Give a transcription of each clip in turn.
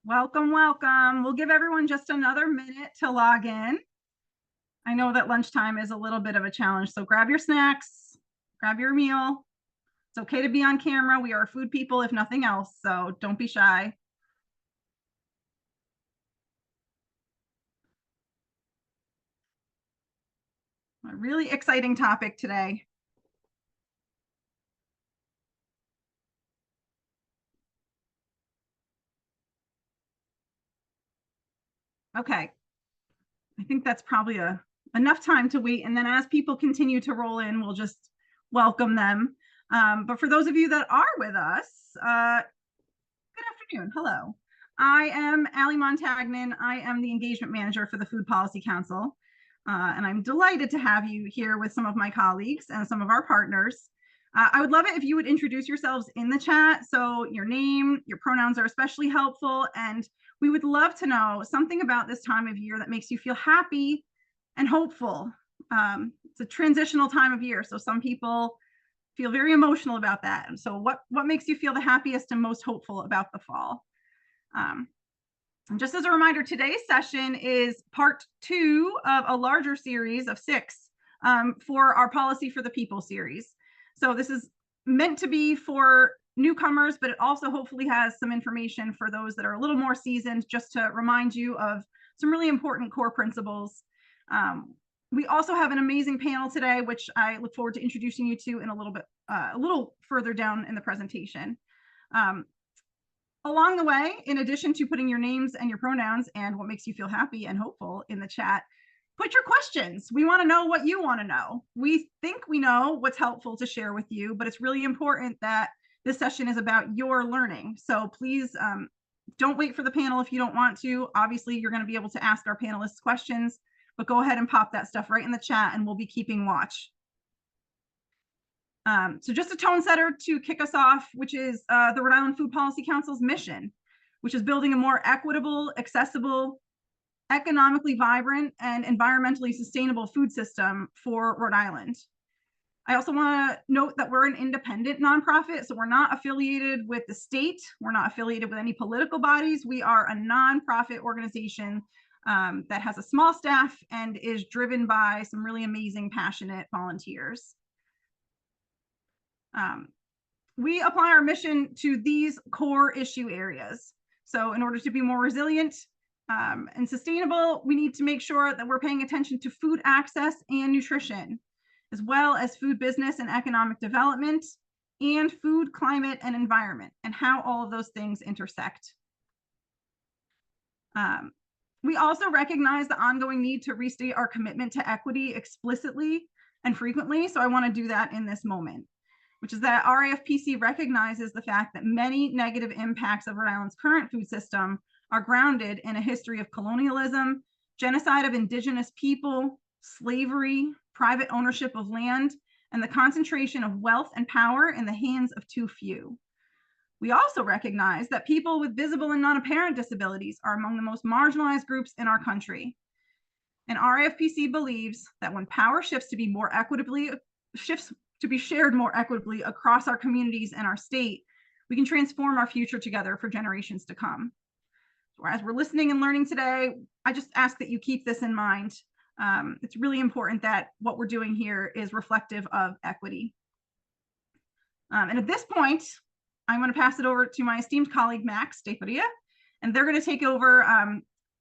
Welcome, welcome. We'll give everyone just another minute to log in. I know that lunchtime is a little bit of a challenge, so grab your snacks, grab your meal. It's okay to be on camera. We are food people, if nothing else, so don't be shy. A really exciting topic today. Okay, I think that's probably enough time to wait, and then as people continue to roll in, we'll just welcome them. But for those of you that are with us, good afternoon. Hello. I am Allie Montagnan. I am the engagement manager for the Food Policy Council. And I'm delighted to have you here with some of my colleagues and some of our partners. I would love it if you would introduce yourselves in the chat. So your name, your pronouns are especially helpful. And we would love to know something about this time of year that makes you feel happy and hopeful. It's a transitional time of year. So some people feel very emotional about that. And so what makes you feel the happiest and most hopeful about the fall? And just as a reminder, today's session is part 2 of a larger series of 6 for our Policy for the People series. So this is meant to be for newcomers, but it also hopefully has some information for those that are a little more seasoned, just to remind you of some really important core principles. We also have an amazing panel today, which I look forward to introducing you to in a little further down in the presentation. Along the way, in addition to putting your names and your pronouns and what makes you feel happy and hopeful in the chat, put your questions. We want to know what you want to know. We think we know what's helpful to share with you, but it's really important that this session is about your learning. So please don't wait for the panel if you don't want to. Obviously, you're going to be able to ask our panelists questions, but go ahead and pop that stuff right in the chat and we'll be keeping watch. So just a tone setter to kick us off, which is the Rhode Island Food Policy Council's mission, which is building a more equitable, accessible, economically vibrant, and environmentally sustainable food system for Rhode Island. I also want to note that we're an independent nonprofit, so we're not affiliated with the state. We're not affiliated with any political bodies. We are a nonprofit organization that has a small staff and is driven by some really amazing, passionate volunteers. We apply our mission to these core issue areas. So in order to be more resilient and sustainable, we need to make sure that we're paying attention to food access and nutrition, as well as food business and economic development, and food, climate, and environment, and how all of those things intersect. We also recognize the ongoing need to restate our commitment to equity explicitly and frequently. So I want to do that in this moment, which is that RAFPC recognizes the fact that many negative impacts of Rhode Island's current food system are grounded in a history of colonialism, genocide of indigenous people, slavery, private ownership of land, and the concentration of wealth and power in the hands of too few. We also recognize that people with visible and non-apparent disabilities are among the most marginalized groups in our country. And RAFPC believes that when power shifts to be shared more equitably across our communities and our state, we can transform our future together for generations to come. So as we're listening and learning today, I just ask that you keep this in mind. It's really important that what we're doing here is reflective of equity. And at this point, I'm going to pass it over to my esteemed colleague, Max DeFaria, and they're going to take over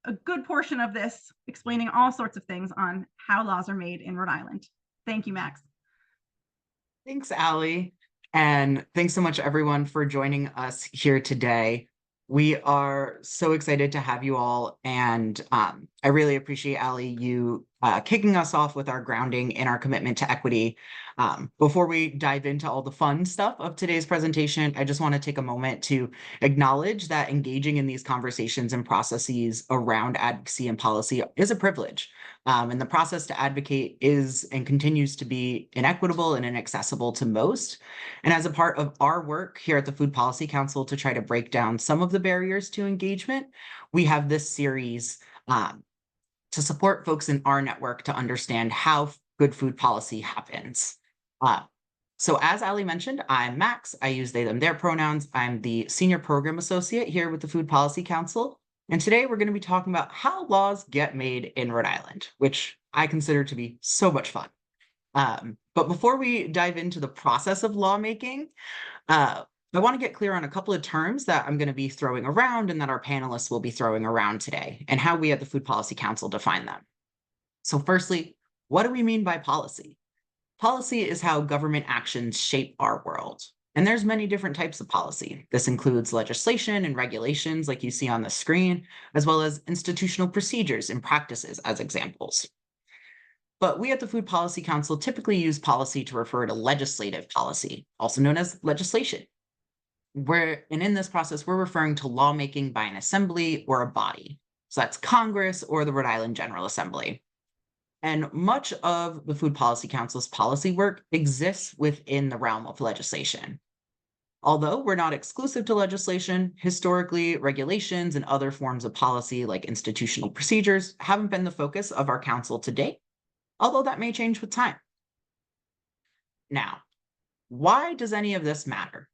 a good portion of this, explaining all sorts of things on how laws are made in Rhode Island. Thank you, Max. Thanks, Allie. And thanks so much, everyone, for joining us here today. We are so excited to have you all. And I really appreciate, Allie, you kicking us off with our grounding in our commitment to equity. Before we dive into all the fun stuff of today's presentation, I just want to take a moment to acknowledge that engaging in these conversations and processes around advocacy and policy is a privilege. And the process to advocate is and continues to be inequitable and inaccessible to most. And as a part of our work here at the Food Policy Council to try to break down some of the barriers to engagement, we have this series to support folks in our network to understand how good food policy happens. So as Ali mentioned, I'm Max. I use they, them, their pronouns. I'm the Senior Program Associate here with the Food Policy Council. And today we're going to be talking about how laws get made in Rhode Island, which I consider to be so much fun. But before we dive into the process of lawmaking, I want to get clear on a couple of terms that I'm going to be throwing around and that our panelists will be throwing around today, and how we at the Food Policy Council define them. So firstly, what do we mean by policy? Policy is how government actions shape our world. And there's many different types of policy. This includes legislation and regulations like you see on the screen, as well as institutional procedures and practices as examples. But we at the Food Policy Council typically use policy to refer to legislative policy, also known as legislation. And in this process, we're referring to lawmaking by an assembly or a body. So that's Congress or the Rhode Island General Assembly. And much of the Food Policy Council's policy work exists within the realm of legislation. Although we're not exclusive to legislation, historically, regulations and other forms of policy like institutional procedures haven't been the focus of our council to date, although that may change with time. Now, why does any of this matter?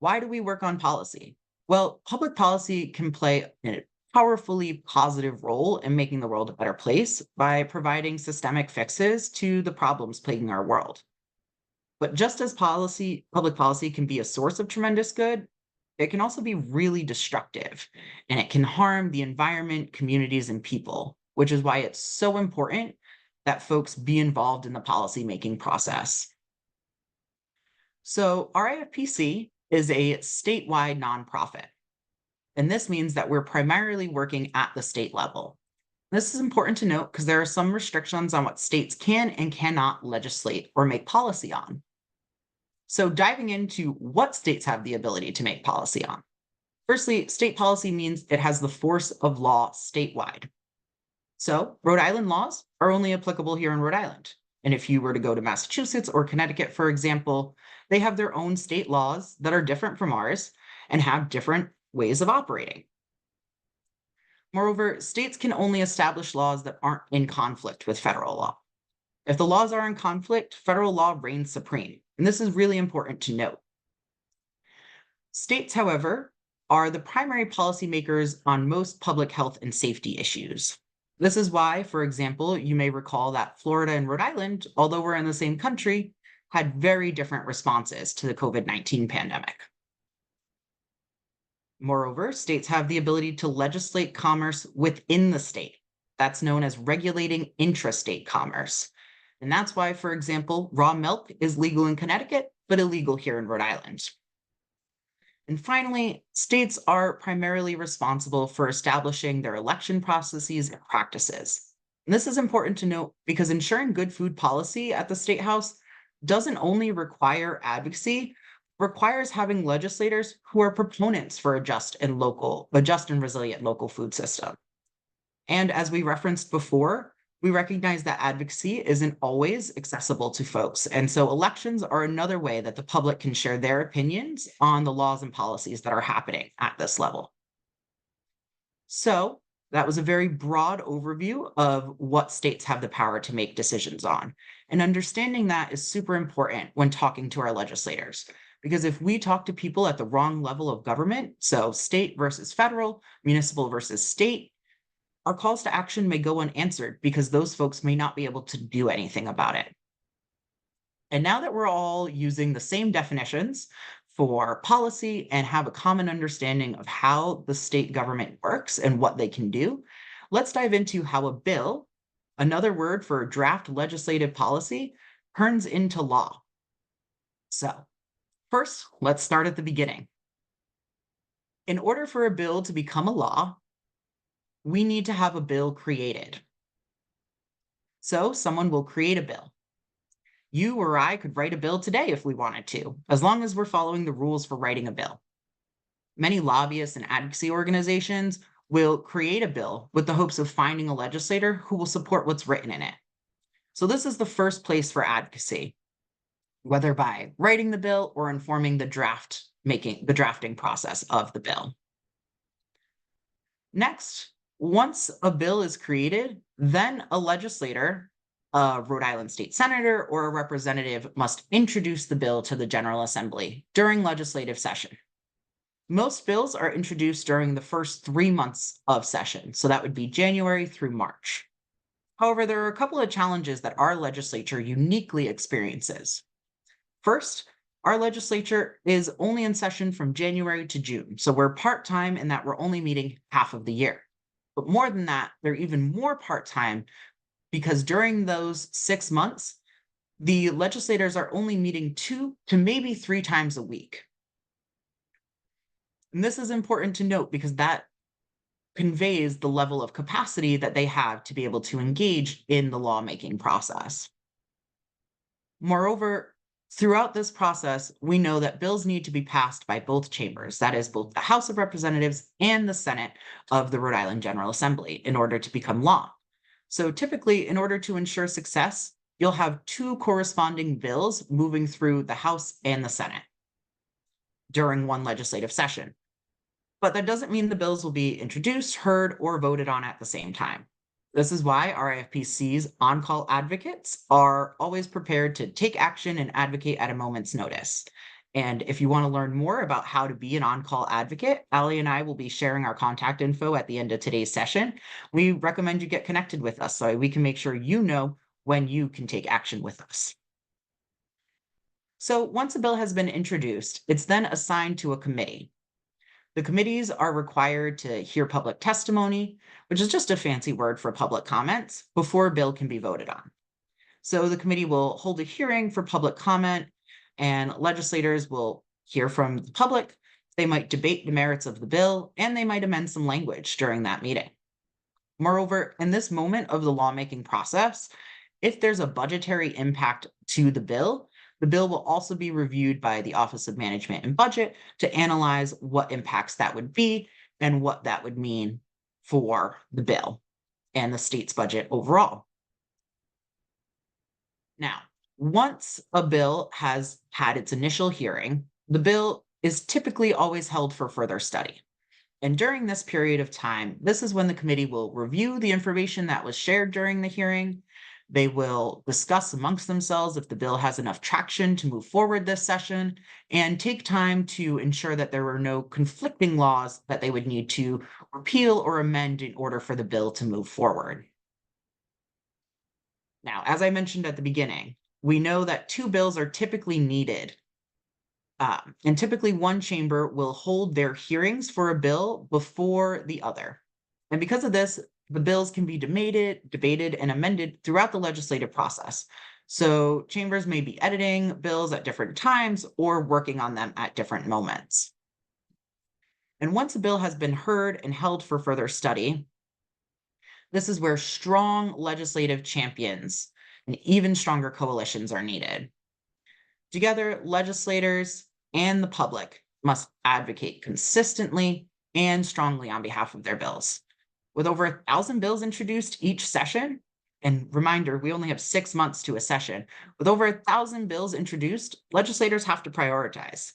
Why do we work on policy? Well, public policy can play a powerfully positive role in making the world a better place by providing systemic fixes to the problems plaguing our world. But just as public policy can be a source of tremendous good, it can also be really destructive, and it can harm the environment, communities, and people, which is why it's so important that folks be involved in the policymaking process. So RIFPC is a statewide nonprofit. And this means that we're primarily working at the state level. This is important to note because there are some restrictions on what states can and cannot legislate or make policy on. So diving into what states have the ability to make policy on. Firstly, state policy means it has the force of law statewide. So Rhode Island laws are only applicable here in Rhode Island. And if you were to go to Massachusetts or Connecticut, for example, they have their own state laws that are different from ours and have different ways of operating. Moreover, states can only establish laws that aren't in conflict with federal law. If the laws are in conflict, federal law reigns supreme, and this is really important to note. States, however, are the primary policymakers on most public health and safety issues. This is why, for example, you may recall that Florida and Rhode Island, although we're in the same country, had very different responses to the COVID-19 pandemic. Moreover, states have the ability to legislate commerce within the state. That's known as regulating intrastate commerce. And that's why, for example, raw milk is legal in Connecticut, but illegal here in Rhode Island. And finally, states are primarily responsible for establishing their election processes and practices. And this is important to note because ensuring good food policy at the State House doesn't only require advocacy, requires having legislators who are proponents for a just and resilient local food system. And as we referenced before, we recognize that advocacy isn't always accessible to folks. And so elections are another way that the public can share their opinions on the laws and policies that are happening at this level. So that was a very broad overview of what states have the power to make decisions on. And understanding that is super important when talking to our legislators. Because if we talk to people at the wrong level of government, so state versus federal, municipal versus state, our calls to action may go unanswered because those folks may not be able to do anything about it. And now that we're all using the same definitions for policy and have a common understanding of how the state government works and what they can do, let's dive into how a bill, another word for draft legislative policy, turns into law. So, first, let's start at the beginning. In order for a bill to become a law, we need to have a bill created. So someone will create a bill. You or I could write a bill today if we wanted to, as long as we're following the rules for writing a bill. Many lobbyists and advocacy organizations will create a bill with the hopes of finding a legislator who will support what's written in it. So this is the first place for advocacy, whether by writing the bill or informing the drafting process of the bill. Next, once a bill is created, then a legislator a Rhode Island state senator or a representative must introduce the bill to the General Assembly during legislative session. Most bills are introduced during the first 3 months of session, so that would be January through March. However, there are a couple of challenges that our legislature uniquely experiences. First, our legislature is only in session from January to June, so we're part-time in that we're only meeting half of the year. But more than that, they're even more part-time because during those 6 months, the legislators are only meeting 2 to maybe 3 times a week. And this is important to note because that conveys the level of capacity that they have to be able to engage in the lawmaking process. Moreover, throughout this process, we know that bills need to be passed by both chambers, that is, both the House of Representatives and the Senate of the Rhode Island General Assembly, in order to become law. So typically, in order to ensure success, you'll have 2 corresponding bills moving through the House and the Senate during one legislative session. But that doesn't mean the bills will be introduced, heard, or voted on at the same time. This is why RIFPC's on-call advocates are always prepared to take action and advocate at a moment's notice. And if you want to learn more about how to be an on-call advocate, Allie and I will be sharing our contact info at the end of today's session. We recommend you get connected with us so we can make sure you know when you can take action with us. So once a bill has been introduced, it's then assigned to a committee. The committees are required to hear public testimony, which is just a fancy word for public comments, before a bill can be voted on. So the committee will hold a hearing for public comment, and legislators will hear from the public. They might debate the merits of the bill, and they might amend some language during that meeting. Moreover, in this moment of the lawmaking process, if there's a budgetary impact to the bill will also be reviewed by the Office of Management and Budget to analyze what impacts that would be and what that would mean for the bill and the state's budget overall. Now, once a bill has had its initial hearing, the bill is typically always held for further study. And during this period of time, this is when the committee will review the information that was shared during the hearing. They will discuss amongst themselves if the bill has enough traction to move forward this session and take time to ensure that there are no conflicting laws that they would need to repeal or amend in order for the bill to move forward. Now, as I mentioned at the beginning, we know that 2 bills are typically needed. And typically one chamber will hold their hearings for a bill before the other. And because of this, the bills can be debated, and amended throughout the legislative process. So chambers may be editing bills at different times or working on them at different moments. And once a bill has been heard and held for further study, this is where strong legislative champions and even stronger coalitions are needed. Together, legislators and the public must advocate consistently and strongly on behalf of their bills. With over 1,000 bills introduced each session, and reminder, we only have 6 months to a session. With over 1,000 bills introduced, legislators have to prioritize.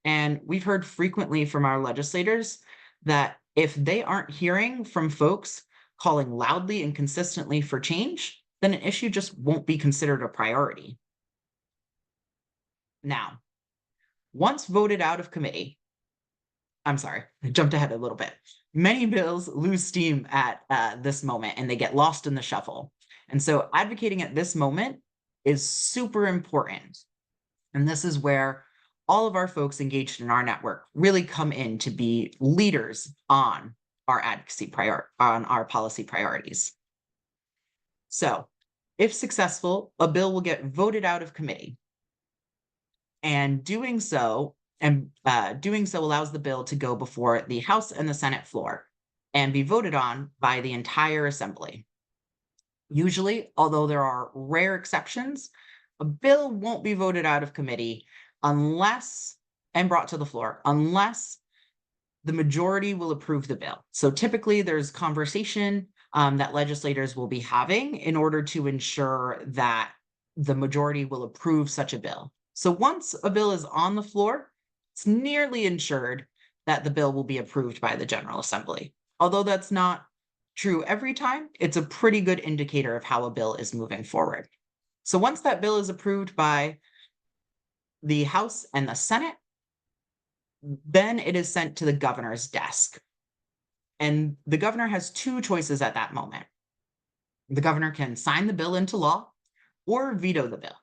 And we've heard frequently from our legislators that if they aren't hearing from folks calling loudly and consistently for change, then an issue just won't be considered a priority. Now, once voted out of committee, I'm sorry, I jumped ahead a little bit. Many bills lose steam at this moment and they get lost in the shuffle. And so advocating at this moment is super important. And this is where all of our folks engaged in our network really come in to be leaders on our advocacy on our policy priorities. So if successful, a bill will get voted out of committee. And doing so allows the bill to go before the House and the Senate floor and be voted on by the entire assembly. Usually, although there are rare exceptions, a bill won't be voted out of committee and brought to the floor unless the majority will approve the bill. So typically there's conversation that legislators will be having in order to ensure that the majority will approve such a bill. So once a bill is on the floor, it's nearly ensured that the bill will be approved by the General Assembly. Although that's not true every time, it's a pretty good indicator of how a bill is moving forward. So once that bill is approved by the House and the Senate, then it is sent to the governor's desk. And the governor has two choices at that moment. The governor can sign the bill into law or veto the bill.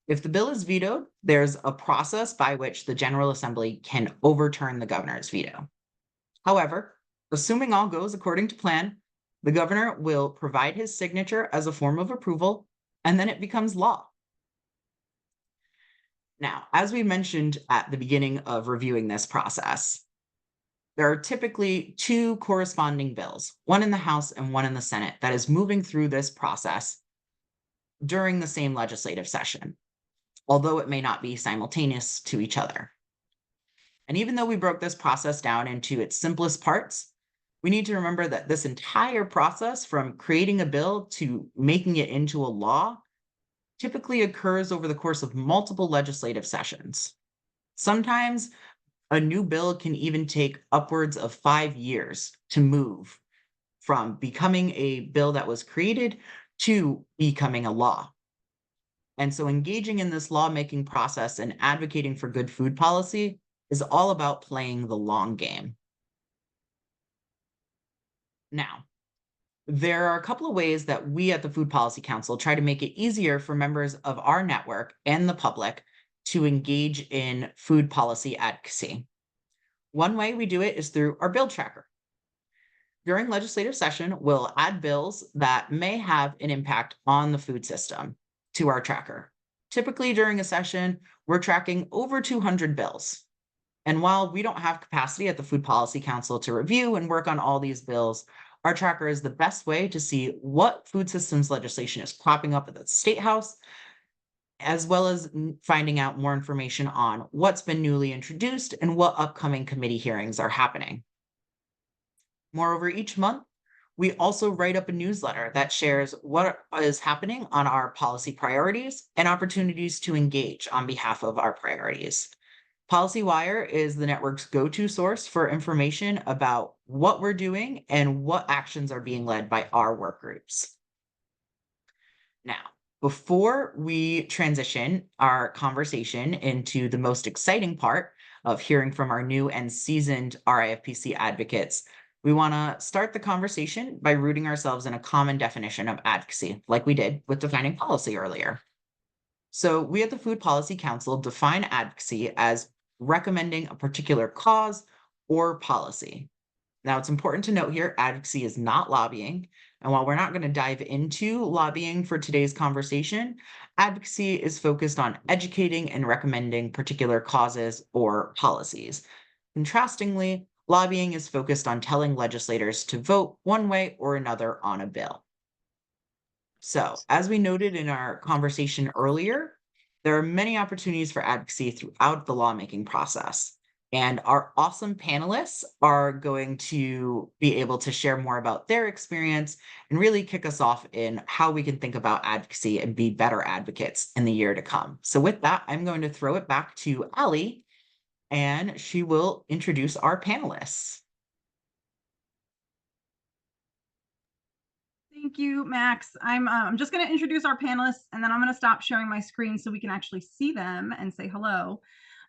If the bill is vetoed, there's a process by which the General Assembly can overturn the governor's veto. However, assuming all goes according to plan, the governor will provide his signature as a form of approval, and then it becomes law. Now, as we mentioned at the beginning of reviewing this process, there are typically two corresponding bills, one in the House and one in the Senate, that is moving through this process during the same legislative session, although it may not be simultaneous to each other. And even though we broke this process down into its simplest parts, we need to remember that this entire process, from creating a bill to making it into a law, typically occurs over the course of multiple legislative sessions. Sometimes a new bill can even take upwards of 5 years to move from becoming a bill that was created to becoming a law. And so engaging in this lawmaking process and advocating for good food policy is all about playing the long game. Now, there are a couple of ways that we at the Food Policy Council try to make it easier for members of our network and the public to engage in food policy advocacy. One way we do it is through our bill tracker. During legislative session, we'll add bills that may have an impact on the food system to our tracker. Typically during a session, we're tracking over 200 bills. And while we don't have capacity at the Food Policy Council to review and work on all these bills, our tracker is the best way to see what food systems legislation is cropping up at the State House, as well as finding out more information on what's been newly introduced and what upcoming committee hearings are happening. Moreover, each month, we also write up a newsletter that shares what is happening on our policy priorities and opportunities to engage on behalf of our priorities. PolicyWire is the network's go-to source for information about what we're doing and what actions are being led by our work groups. Now, before we transition our conversation into the most exciting part of hearing from our new and seasoned RIFPC advocates, we want to start the conversation by rooting ourselves in a common definition of advocacy, like we did with defining policy earlier. So we at the Food Policy Council define advocacy as recommending a particular cause or policy. Now, it's important to note here, advocacy is not lobbying. And while we're not going to dive into lobbying for today's conversation, advocacy is focused on educating and recommending particular causes or policies. Contrastingly, lobbying is focused on telling legislators to vote one way or another on a bill. So, as we noted in our conversation earlier, there are many opportunities for advocacy throughout the lawmaking process. And our awesome panelists are going to be able to share more about their experience and really kick us off in how we can think about advocacy and be better advocates in the year to come. So with that, I'm going to throw it back to Allie, and she will introduce our panelists. Thank you, Max. I'm just going to introduce our panelists, and then I'm going to stop sharing my screen so we can actually see them and say hello.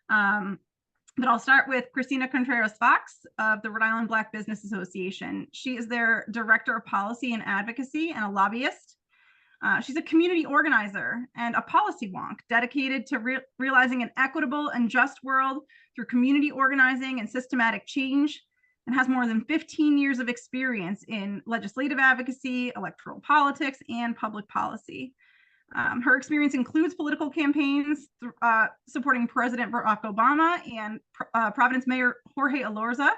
But I'll start with Christina Contreras-Fox of the Rhode Island Black Business Association. She is their Director of Policy and Advocacy and a lobbyist. She's a community organizer and a policy wonk dedicated to realizing an equitable and just world through community organizing and systematic change, and has more than 15 years of experience in legislative advocacy, electoral politics, and public policy. Her experience includes political campaigns supporting President Barack Obama and Providence Mayor Jorge Elorza.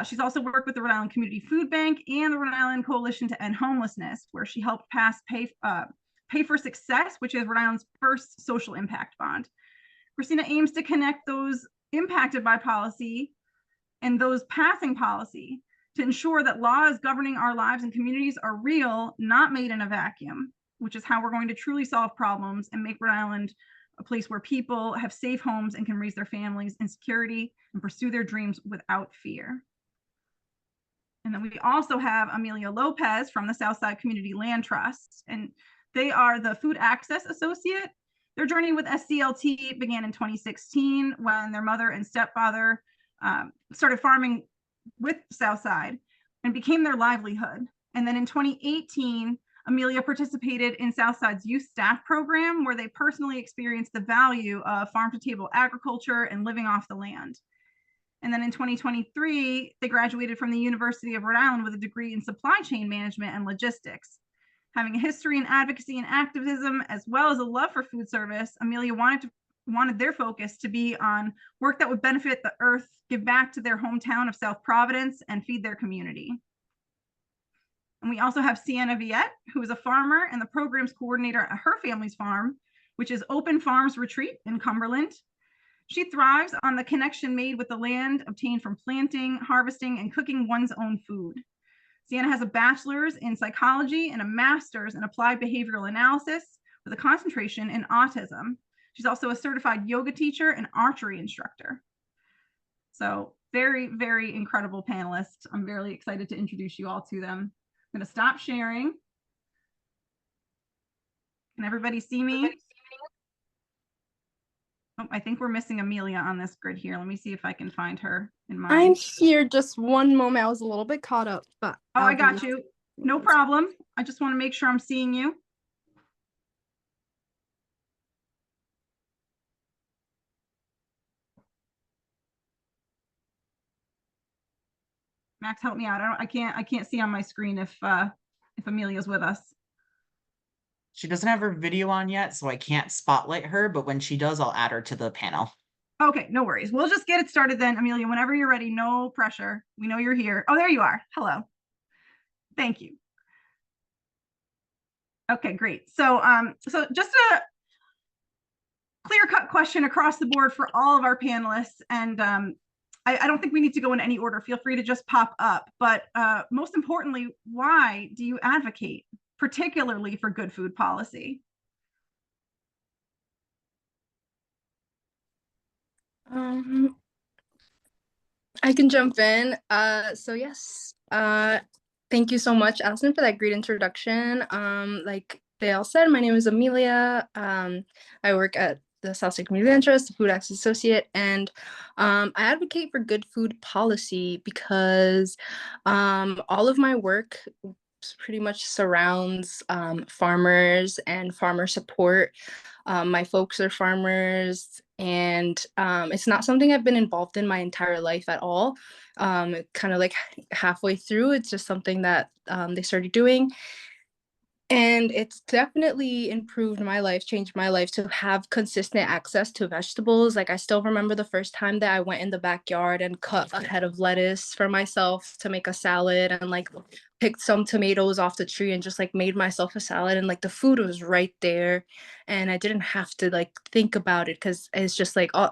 She's also worked with the Rhode Island Community Food Bank and the Rhode Island Coalition to End Homelessness, where she helped pass Pay for Success, which is Rhode Island's first social impact bond. Christina aims to connect those impacted by policy and those passing policy to ensure that laws governing our lives and communities are real, not made in a vacuum, which is how we're going to truly solve problems and make Rhode Island a place where people have safe homes and can raise their families in security and pursue their dreams without fear. And then we also have Amelia Lopez from the Southside Community Land Trust, and they are the Food Access Associate. Their journey with SCLT began in 2016 when their mother and stepfather started farming with Southside and became their livelihood. And then in 2018, Amelia participated in Southside's youth staff program, where they personally experienced the value of farm to table agriculture and living off the land. And then in 2023, they graduated from the University of Rhode Island with a degree in supply chain management and logistics. Having a history in advocacy and activism, as well as a love for food service, Amelia wanted their focus to be on work that would benefit the earth, give back to their hometown of South Providence, and feed their community. And we also have Sienna Viette, who is a farmer and the program's coordinator at her family's farm, which is Open Farms Retreat in Cumberland. She thrives on the connection made with the land obtained from planting, harvesting, and cooking one's own food. Sienna has a bachelor's in psychology and a master's in applied behavioral analysis with a concentration in autism. She's also a certified yoga teacher and archery instructor. So very, very incredible panelists. I'm very excited to introduce you all to them. I'm going to stop sharing. Can everybody see me? Oh, I think we're missing Amelia on this grid here. Let me see if I can find her in my. I'm here. Just one moment. I was a little bit caught up, but oh, I got you. No problem. I just want to make sure I'm seeing you. Max, help me out. I can't see on my screen if Amelia's with us. She doesn't have her video on yet, so I can't spotlight her, but when she does, I'll add her to the panel. Okay, no worries. We'll just get it started then, Amelia. Whenever you're ready, no pressure. We know you're here. Oh, there you are. Hello. Thank you. Okay, great. So just a clear-cut question across the board for all of our panelists, and I don't think we need to go in any order. Feel free to just pop up. But most importantly, why do you advocate, particularly for good food policy? I can jump in. So yes, thank you so much, Allison, for that great introduction. Like they all said, my name is Amelia. I work at the Southside Community Land Trust, the Food Access Associate, and I advocate for good food policy because all of my work pretty much surrounds farmers and farmer support. My folks are farmers, and it's not something I've been involved in my entire life at all. Kind of like halfway through, it's just something that they started doing. And it's definitely improved my life, changed my life to have consistent access to vegetables. Like I still remember the first time that I went in the backyard and cut a head of lettuce for myself to make a salad, and like picked some tomatoes off the tree and just like made myself a salad, and like the food was right there and I didn't have to like think about it because it's just like, oh,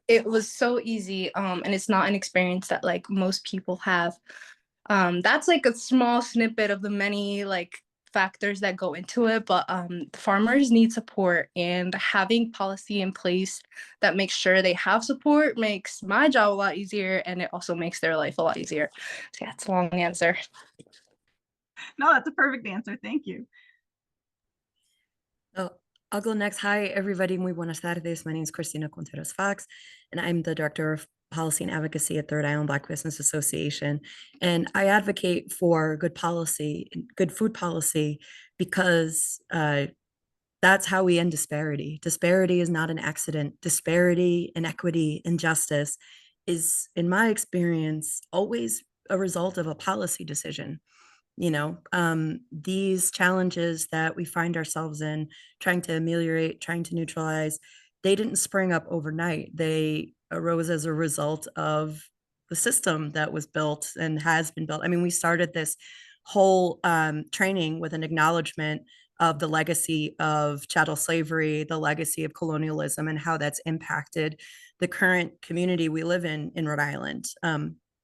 it was so easy. And it's not an experience that like most people have. That's like a small snippet of the many like factors that go into it, but farmers need support, and having policy in place that makes sure they have support makes my job a lot easier, and it also makes their life a lot easier. So yeah, it's a long answer. No, that's a perfect answer. Thank you. Oh, I'll go next. Hi, everybody. Muy buenas tardes. My name is Christina Contreras Fox, and I'm the Director of Policy and Advocacy at the Rhode Island Black Business Association. And I advocate for good policy, good food policy, because that's how we end disparity. Disparity is not an accident. Disparity, inequity, injustice is, in my experience, always a result of a policy decision. You know, these challenges that we find ourselves in, trying to ameliorate, trying to neutralize, they didn't spring up overnight. They arose as a result of the system that was built and has been built. I mean, we started this whole training with an acknowledgement of the legacy of chattel slavery, the legacy of colonialism, and how that's impacted the current community we live in Rhode Island.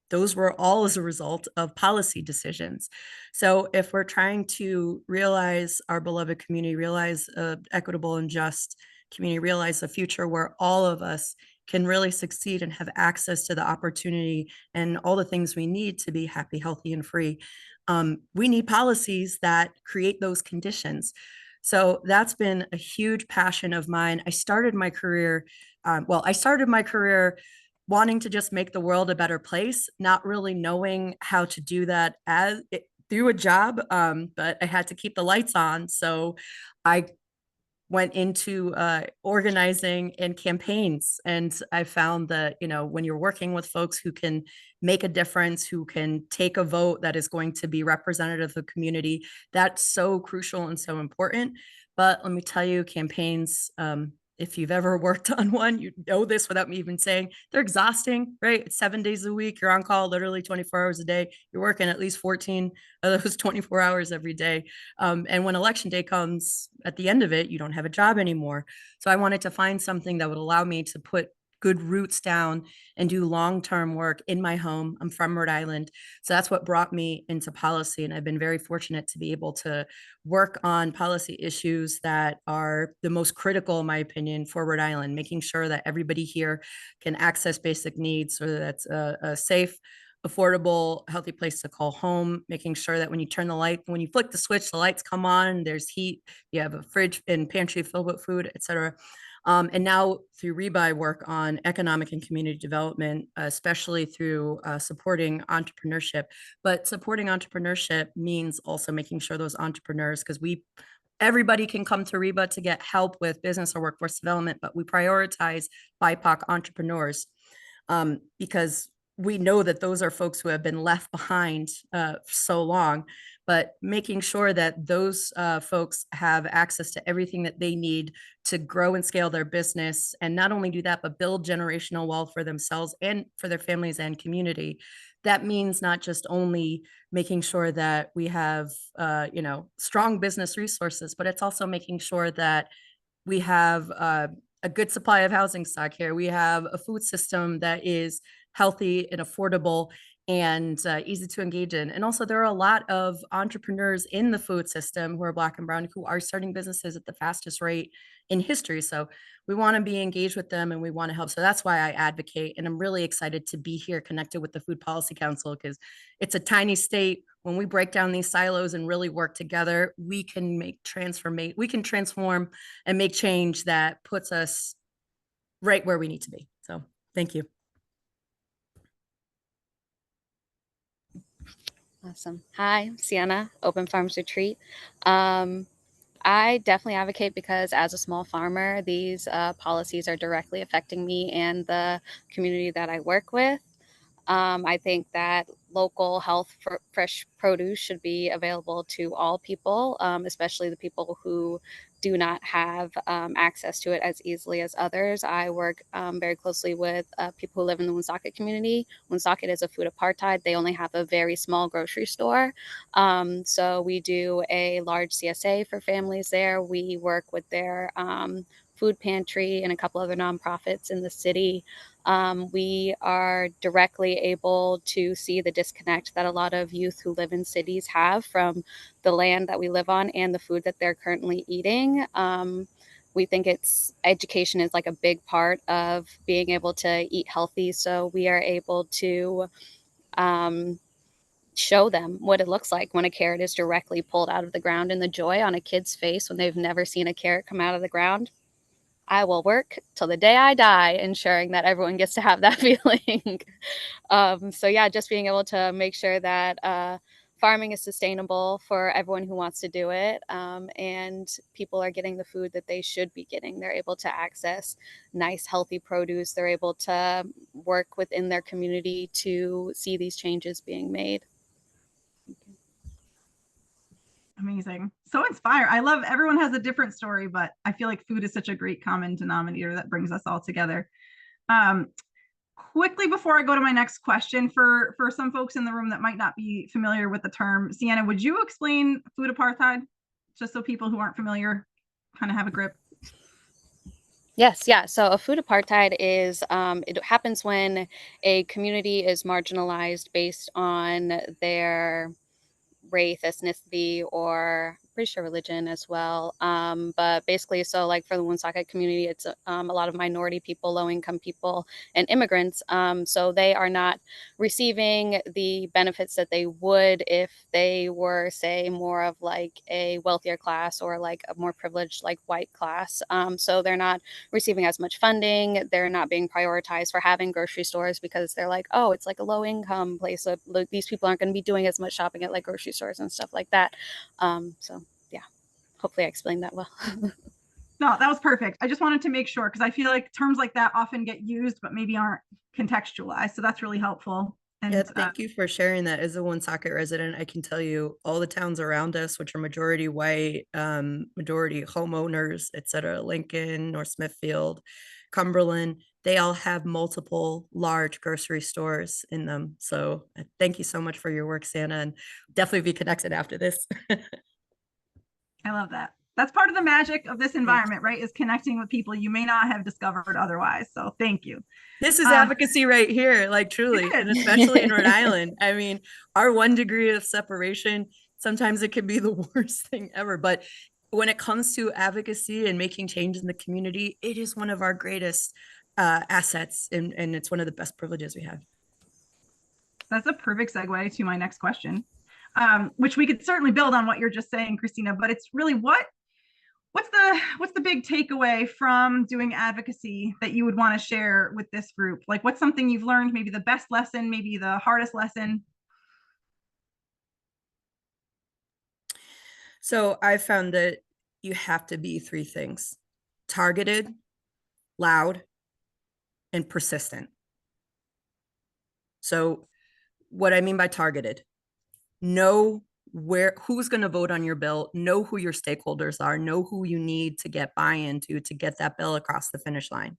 Those were all as a result of policy decisions. So if we're trying to realize our beloved community, realize an equitable and just community, realize a future where all of us can really succeed and have access to the opportunity and all the things we need to be happy, healthy, and free. We need policies that create those conditions. So that's been a huge passion of mine. I started my career wanting to just make the world a better place, not really knowing how to do that through a job, but I had to keep the lights on. So I went into organizing and campaigns. And I found that, when you're working with folks who can make a difference, who can take a vote that is going to be representative of the community, that's so crucial and so important. But let me tell you, campaigns, if you've ever worked on one, you know this without me even saying, they're exhausting, right? It's 7 days a week. You're on call literally 24 hours a day. You're working at least 14 of those 24 hours every day. And when election day comes, at the end of it, you don't have a job anymore. So I wanted to find something that would allow me to put good roots down and do long-term work in my home. I'm from Rhode Island. So that's what brought me into policy. And I've been very fortunate to be able to work on policy issues that are the most critical, in my opinion, for Rhode Island, making sure that everybody here can access basic needs, so that's a safe, affordable, healthy place to call home, making sure that when you flick the switch, the lights come on, there's heat, you have a fridge and pantry filled with food, et cetera. And now through REBA, I work on economic and community development, especially through supporting entrepreneurship. But supporting entrepreneurship means also making sure those entrepreneurs, because everybody can come to REBA to get help with business or workforce development, but we prioritize BIPOC entrepreneurs because we know that those are folks who have been left behind so long, but making sure that those folks have access to everything that they need to grow and scale their business, and not only do that, but build generational wealth for themselves and for their families and community. That means not just only making sure that we have, strong business resources, but it's also making sure that we have a good supply of housing stock here. We have a food system that is healthy and affordable and easy to engage in. And also there are a lot of entrepreneurs in the food system who are Black and brown who are starting businesses at the fastest rate in history. So we want to be engaged with them and we want to help. So that's why I advocate. And I'm really excited to be here connected with the Food Policy Council, because it's a tiny state. When we break down these silos and really work together, we can transform and make change that puts us right where we need to be. So thank you. Awesome. Hi, I'm Sienna, Open Farms Retreat. I definitely advocate because as a small farmer, these policies are directly affecting me and the community that I work with. I think that local health for fresh produce should be available to all people, especially the people who do not have access to it as easily as others. I work very closely with people who live in the Woonsocket community. Woonsocket is a food apartheid. They only have a very small grocery store. So we do a large CSA for families there. We work with their food pantry and a couple other nonprofits in the city. We are directly able to see the disconnect that a lot of youth who live in cities have from the land that we live on and the food that they're currently eating. We think education is like a big part of being able to eat healthy. So we are able to show them what it looks like when a carrot is directly pulled out of the ground, and the joy on a kid's face when they've never seen a carrot come out of the ground. I will work till the day I die, ensuring that everyone gets to have that feeling. So yeah, just being able to make sure that farming is sustainable for everyone who wants to do it, and people are getting the food that they should be getting. They're able to access nice, healthy produce. They're able to work within their community to see these changes being made. Amazing. So inspired. I love everyone has a different story, but I feel like food is such a great common denominator that brings us all together. Quickly before I go to my next question, for some folks in the room that might not be familiar with the term, Sienna, would you explain food apartheid just so people who aren't familiar kind of have a grip? Yes, yeah. So a food apartheid is, it happens when a community is marginalized based on their race, ethnicity, or pretty sure religion as well. But basically, so like for the Woonsocket community, it's a lot of minority people, low income people, and immigrants. So they are not receiving the benefits that they would if they were, say, more of like a wealthier class or like a more privileged like white class. So they're not receiving as much funding. They're not being prioritized for having grocery stores because they're like, oh, it's like a low income place. So these people aren't going to be doing as much shopping at like grocery stores and stuff like that. So yeah, hopefully I explained that well. No, that was perfect. I just wanted to make sure because I feel like terms like that often get used, but maybe aren't contextualized. So that's really helpful. And Yeah, thank you for sharing that. As a Woonsocket resident, I can tell you all the towns around us, which are majority white, majority homeowners, et cetera, Lincoln, North Smithfield, Cumberland, they all have multiple large grocery stores in them. So thank you so much for your work, Santa, and definitely be connected after this. I love that. That's part of the magic of this environment, right? Is connecting with people you may not have discovered otherwise. So thank you. This is advocacy right here, like truly, and especially in Rhode Island. I mean, our 1 degree of separation, sometimes it can be the worst thing ever. But when it comes to advocacy and making change in the community, it is one of our greatest assets, and it's one of the best privileges we have. That's a perfect segue to my next question, which we could certainly build on what you're just saying, Christina, but it's really what's the big takeaway from doing advocacy that you would want to share with this group? Like what's something you've learned, maybe the best lesson, maybe the hardest lesson? So I found that you have to be 3 things: targeted, loud, and persistent. So what I mean by targeted, know who's going to vote on your bill, know who your stakeholders are, know who you need to get buy-in to get that bill across the finish line.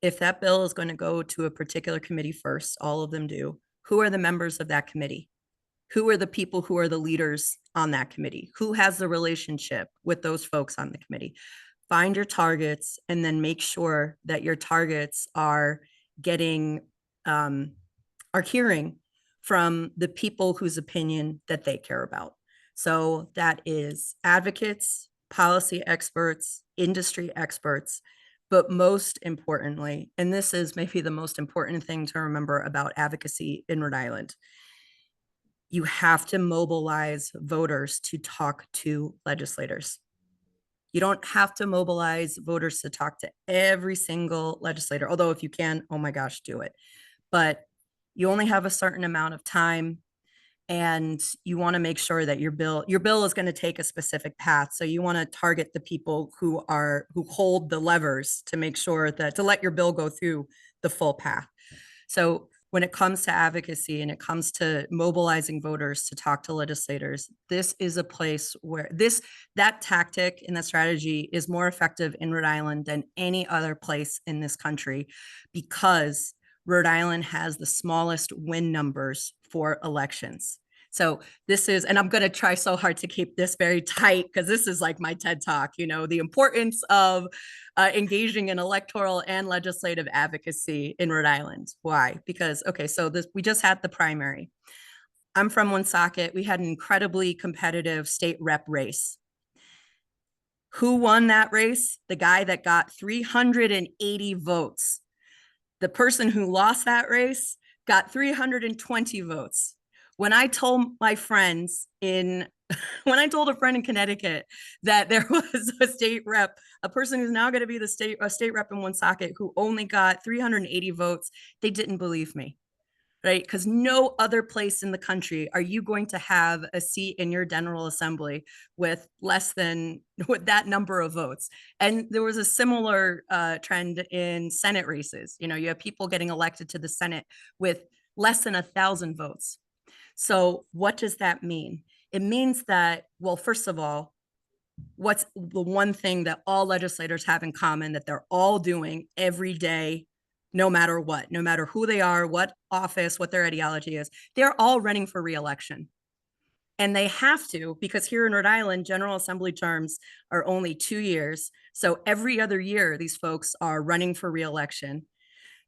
If that bill is going to go to a particular committee first, all of them do, who are the members of that committee? Who are the people who are the leaders on that committee? Who has the relationship with those folks on the committee? Find your targets and then make sure that your targets are getting, are hearing from the people whose opinion that they care about. So that is advocates, policy experts, industry experts, but most importantly, and this is maybe the most important thing to remember about advocacy in Rhode Island, you have to mobilize voters to talk to legislators. You don't have to mobilize voters to talk to every single legislator, although if you can, oh my gosh, do it. But you only have a certain amount of time, and you want to make sure that your bill is going to take a specific path. So you want to target the people who hold the levers to make sure that to let your bill go through the full path. So when it comes to advocacy and it comes to mobilizing voters to talk to legislators, this is a place where that tactic and that strategy is more effective in Rhode Island than any other place in this country, because Rhode Island has the smallest win numbers for elections. So this is, and I'm going to try so hard to keep this very tight because this is like my TED Talk, the importance of engaging in electoral and legislative advocacy in Rhode Island. Why? Because, okay, so we just had the primary. I'm from Woonsocket. We had an incredibly competitive state rep race. Who won that race? The guy that got 380 votes. The person who lost that race got 320 votes. When I told a friend in Connecticut that there was a state rep, a person who's now going to be a state rep in Woonsocket who only got 380 votes, they didn't believe me, right? Because no other place in the country are you going to have a seat in your General Assembly with that number of votes. And there was a similar trend in Senate races. You have people getting elected to the Senate with less than 1,000 votes. So what does that mean? It means that, well, first of all, what's the one thing that all legislators have in common that they're all doing every day, no matter what, no matter who they are, what office, what their ideology is, they're all running for re-election. And they have to, because here in Rhode Island, General Assembly terms are only 2 years. So every other year, these folks are running for re-election.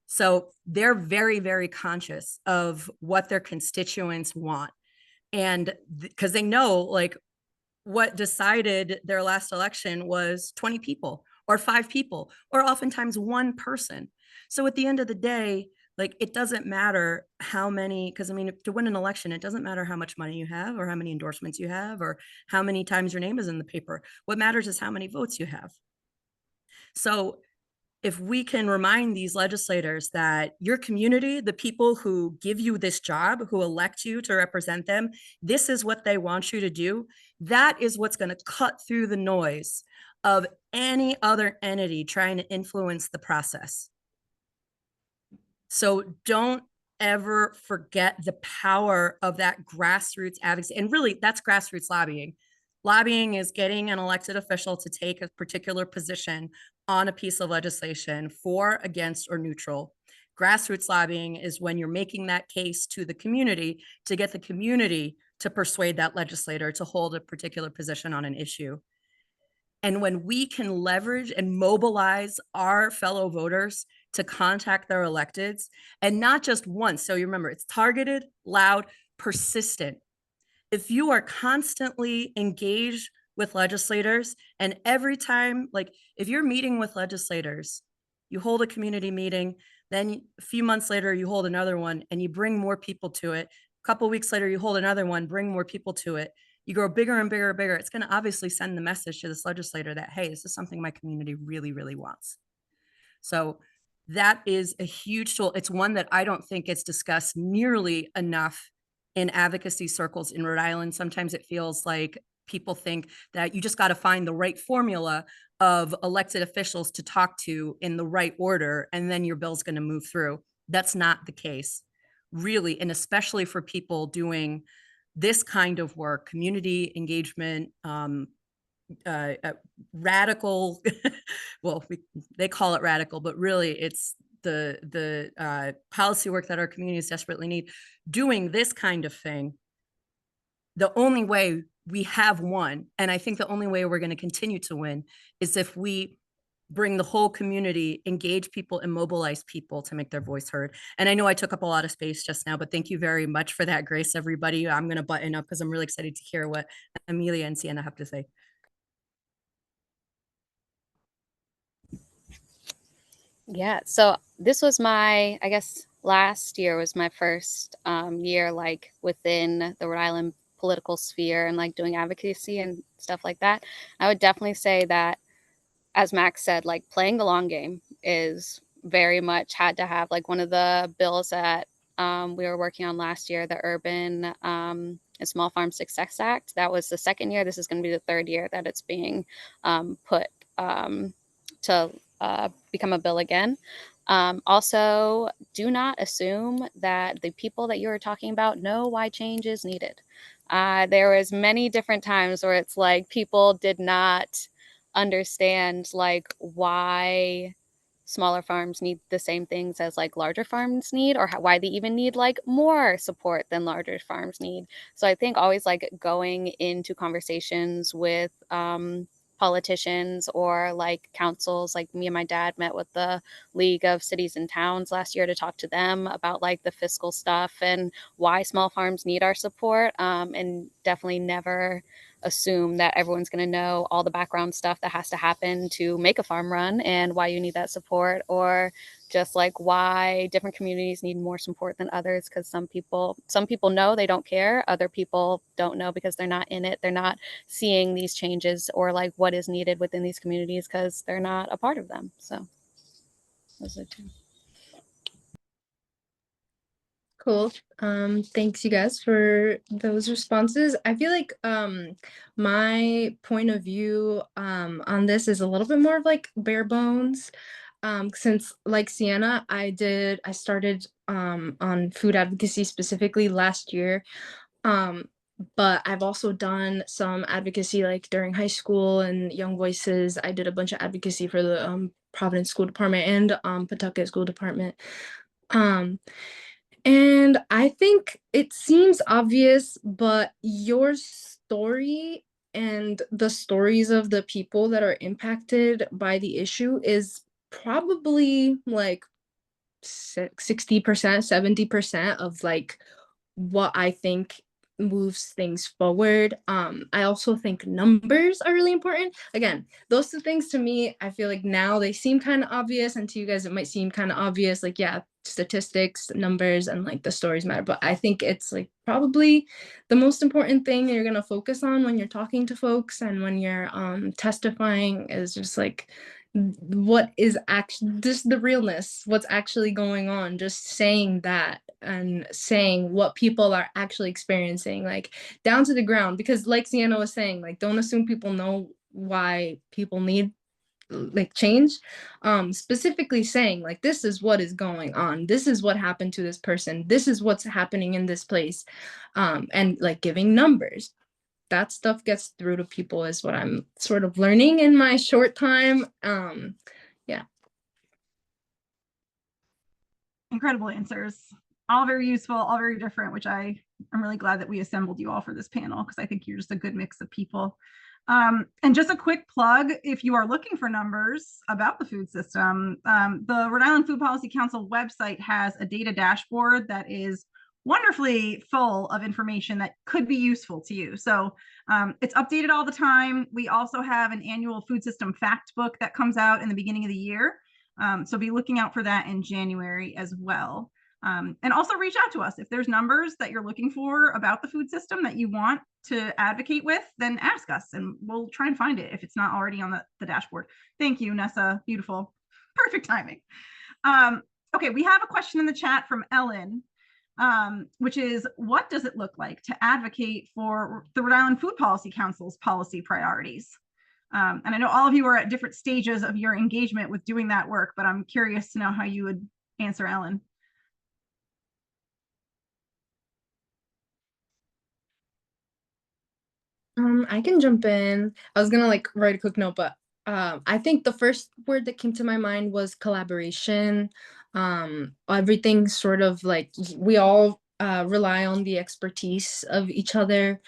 So they're very, very conscious of what their constituents want. And because they know, like, what decided their last election was 20 people or 5 people or oftentimes one person. So at the end of the day, like, it doesn't matter how many, because I mean, to win an election, it doesn't matter how much money you have or how many endorsements you have or how many times your name is in the paper. What matters is how many votes you have. So if we can remind these legislators that your community, the people who give you this job, who elect you to represent them, this is what they want you to do, that is what's going to cut through the noise of any other entity trying to influence the process. So don't ever forget the power of that grassroots advocacy. And really, that's grassroots lobbying. Lobbying is getting an elected official to take a particular position on a piece of legislation for, against, or neutral. Grassroots lobbying is when you're making that case to the community to get the community to persuade that legislator to hold a particular position on an issue. And when we can leverage and mobilize our fellow voters to contact their electeds, and not just once. So you remember, it's targeted, loud, persistent. If you are constantly engaged with legislators, and every time, like if you're meeting with legislators, you hold a community meeting, then a few months later, you hold another one and you bring more people to it. A couple of weeks later, you hold another one, bring more people to it. You grow bigger and bigger and bigger. It's going to obviously send the message to this legislator that, hey, this is something my community really, really wants. So that is a huge tool. It's one that I don't think gets discussed nearly enough in advocacy circles in Rhode Island. Sometimes it feels like people think that you just got to find the right formula of elected officials to talk to in the right order, and then your bill's going to move through. That's not the case, really. And especially for people doing this kind of work, community engagement, radical, well, they call it radical, but really it's the policy work that our communities desperately need. Doing this kind of thing, the only way we have won, and I think the only way we're going to continue to win, is if we bring the whole community, engage people, and mobilize people to make their voice heard. And I know I took up a lot of space just now, but thank you very much for that, Grace, everybody. I'm going to button up because I'm really excited to hear what Amelia and Sienna have to say. Yeah, so this was my, I guess last year was my first year like within the Rhode Island political sphere and like doing advocacy and stuff like that. I would definitely say that, as Max said, like playing the long game is very much had to have like one of the bills that we were working on last year, the Urban and Small Farm Success Act. That was the second year. This is going to be the third year that it's being put to become a bill again. Also, do not assume that the people that you are talking about know why change is needed. There was many different times where it's like people did not understand like why smaller farms need the same things as like larger farms need, or why they even need like more support than larger farms need. So I think always like going into conversations with politicians or like councils, like me and my dad met with the League of Cities and Towns last year to talk to them about like the fiscal stuff and why small farms need our support, and definitely never assume that everyone's going to know all the background stuff that has to happen to make a farm run and why you need that support, or just like why different communities need more support than others, because some people know, they don't care. Other people don't know because they're not in it. They're not seeing these changes or like what is needed within these communities because they're not a part of them. So those are two. Cool. Thanks you guys for those responses. I feel like my point of view on this is a little bit more of like bare bones. Since like Sienna, I started on food advocacy specifically last year. But I've also done some advocacy like during high school and Young Voices. I did a bunch of advocacy for the Providence School Department and Pawtucket School Department. And I think it seems obvious, but your story and the stories of the people that are impacted by the issue is probably like 60%, 70% of like what I think moves things forward. I also think numbers are really important. Again, those two things to me, I feel like now they seem kind of obvious, and to you guys it might seem kind of obvious, like, yeah, statistics, numbers, and like the stories matter. But I think it's like probably the most important thing you're gonna focus on when you're talking to folks and when you're testifying is just like what is actually just the realness, what's actually going on, just saying that and saying what people are actually experiencing, like down to the ground. Because like Sienna was saying, like, don't assume people know why people need like change. Specifically saying like, this is what is going on, this is what happened to this person, this is what's happening in this place, and like giving numbers. That stuff gets through to people is what I'm sort of learning in my short time. Yeah. Incredible answers, all very useful, all very different, which I'm really glad that we assembled you all for this panel, because I think you're just a good mix of people. And just a quick plug, if you are looking for numbers about the food system, the Rhode Island Food Policy Council website has a data dashboard that is wonderfully full of information that could be useful to you. So it's updated all the time. We also have an annual food system fact book that comes out in the beginning of the year. So be looking out for that in January as well. And also reach out to us if there's numbers that you're looking for about the food system that you want to advocate with, then ask us and we'll try and find it if it's not already on the dashboard. Thank you, Nessa. Beautiful. Perfect timing. Okay, we have a question in the chat from Ellen, which is, what does it look like to advocate for the Rhode Island Food Policy Council's policy priorities? And I know all of you are at different stages of your engagement with doing that work, but I'm curious to know how you would answer Ellen. I can jump in. I was gonna like write a quick note, but I think the first word that came to my mind was collaboration. Everything sort of like we all rely on the expertise of each other.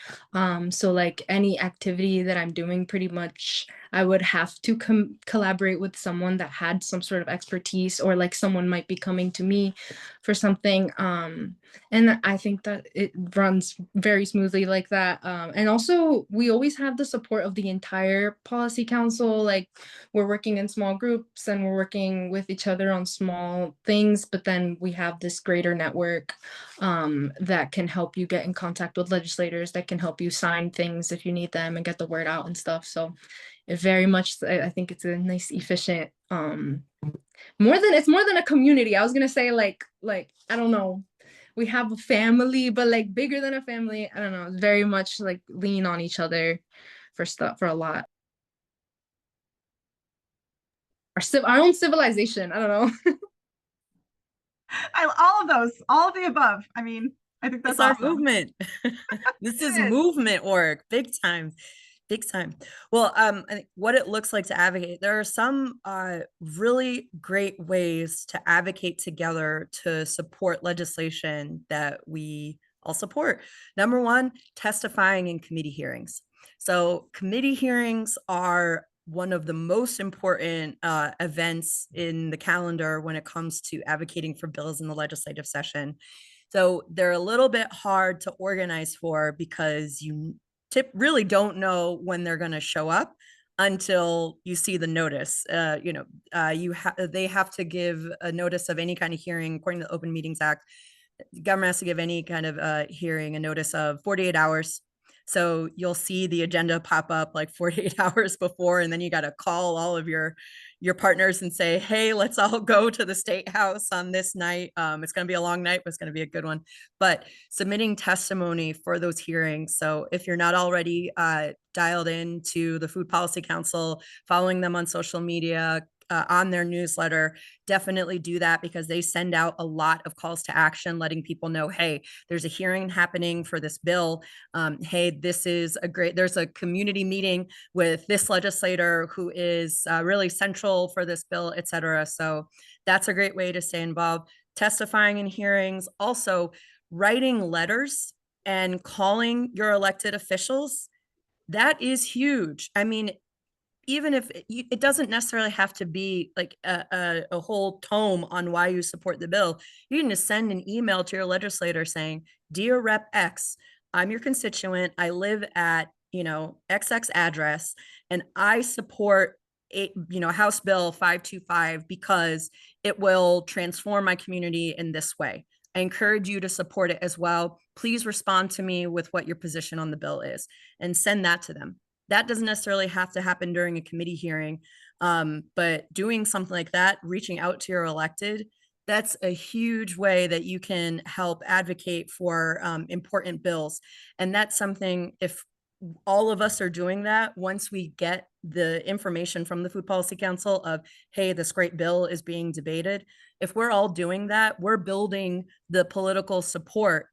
So like any activity that I'm doing, pretty much I would have to collaborate with someone that had some sort of expertise, or like someone might be coming to me for something. And I think that it runs very smoothly like that. And also we always have the support of the entire policy council. Like we're working in small groups and we're working with each other on small things, but then we have this greater network that can help you get in contact with legislators, that can help you sign things if you need them and get the word out and stuff. So it very much, I think it's a nice, efficient, it's more than a community. I was gonna say like I don't know, we have a family, but like bigger than a family. I don't know. It's very much like lean on each other for stuff, for a lot. Our own civilization. I don't know. All of those, all of the above. I mean, I think that's our awesome. movement. This is movement work, big time. Big time. Well, I think what it looks like to advocate, there are some really great ways to advocate together to support legislation that we all support. Number one, testifying in committee hearings. So committee hearings are one of the most important events in the calendar when it comes to advocating for bills in the legislative session. So they're a little bit hard to organize for because you really don't know when they're going to show up until you see the notice. They have to give a notice of any kind of hearing according to the Open Meetings Act. The government has to give any kind of hearing a notice of 48 hours. So you'll see the agenda pop up like 48 hours before, and then you got to call all of your partners and say, hey, let's all go to the State House on this night. It's going to be a long night, but it's going to be a good one. But submitting testimony for those hearings. So if you're not already dialed into the Food Policy Council, following them on social media, on their newsletter, definitely do that, because they send out a lot of calls to action, letting people know, hey, there's a hearing happening for this bill. Hey, there's a community meeting with this legislator who is really central for this bill, et cetera. So that's a great way to stay involved. Testifying in hearings, also writing letters and calling your elected officials. That is huge. I mean, even if it doesn't necessarily have to be like a whole tome on why you support the bill, you can just send an email to your legislator saying, dear Rep X, I'm your constituent. I live at, XX address, and I support House Bill 525 because it will transform my community in this way. I encourage you to support it as well. Please respond to me with what your position on the bill is and send that to them. That doesn't necessarily have to happen during a committee hearing, but doing something like that, reaching out to your elected, that's a huge way that you can help advocate for important bills. And that's something, if all of us are doing that, once we get the information from the Food Policy Council of, hey, this great bill is being debated, if we're all doing that, we're building the political support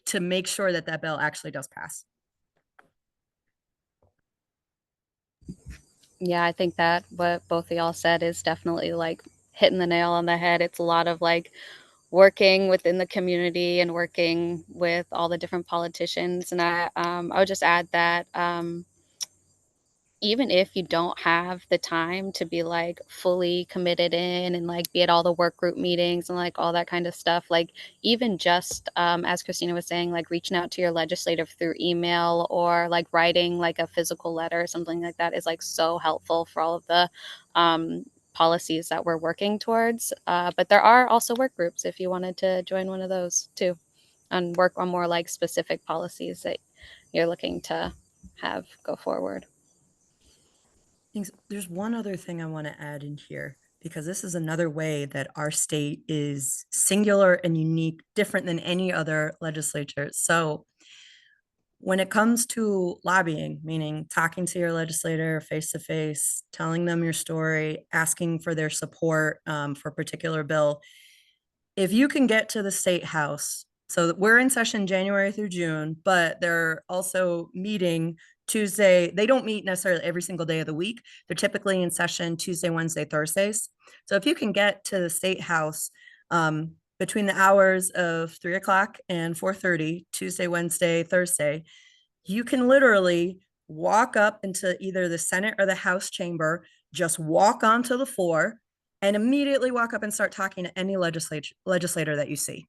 to make sure that that bill actually does pass. Yeah, I think that what both of y'all said is definitely like hitting the nail on the head. It's a lot of like working within the community and working with all the different politicians. And I would just add that even if you don't have the time to be like fully committed in and like be at all the work group meetings and like all that kind of stuff, like even just as Christina was saying, like reaching out to your legislator through email or like writing like a physical letter or something like that is like so helpful for all of the policies that we're working towards. But there are also work groups if you wanted to join one of those too and work on more like specific policies that you're looking to have go forward. There's one other thing I want to add in here, because this is another way that our state is singular and unique, different than any other legislature. So when it comes to lobbying, meaning talking to your legislator face to face, telling them your story, asking for their support for a particular bill, if you can get to the state house, so we're in session January through June, but they're also meeting Tuesday. They don't meet necessarily every single day of the week. They're typically in session Tuesday, Wednesday, Thursdays. So if you can get to the state house between the hours of 3 o'clock and 4:30, Tuesday, Wednesday, Thursday, you can literally walk up into either the Senate or the House chamber, just walk onto the floor and immediately walk up and start talking to any legislator that you see.